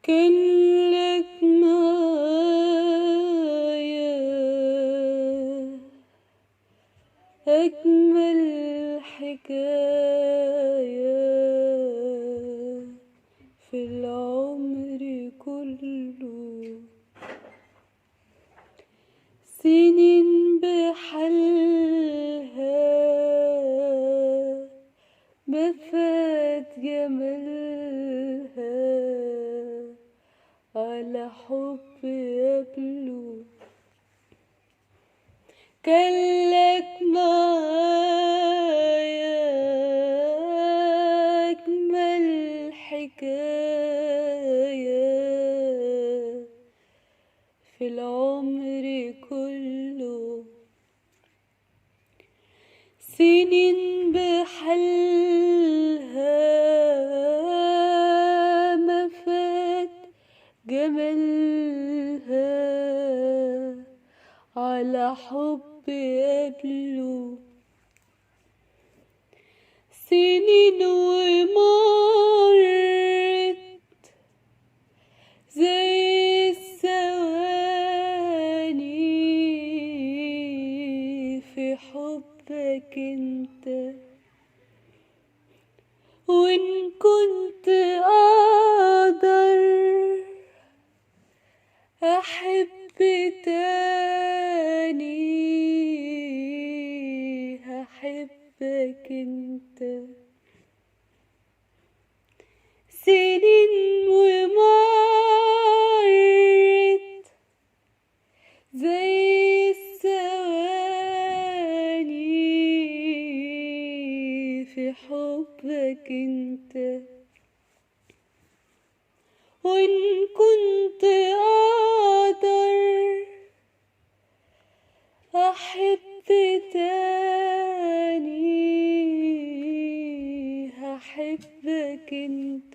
كان لك معايا أجمل حكاية في العمر كله، سنين بحالها ما فات جمالها على حب قبله. كان لك معايا أجمل حكاية في العمر كله، سنين بحالها ما فات جمالها على حب قبله. سنين ومرت زي الثواني في حبك انت، وإن كنت أقدر أحب تاني هحبك انت. سنين ومرت زي الثواني في حبك انت، وإن كنت أقدر أحب تاني هحبك انت.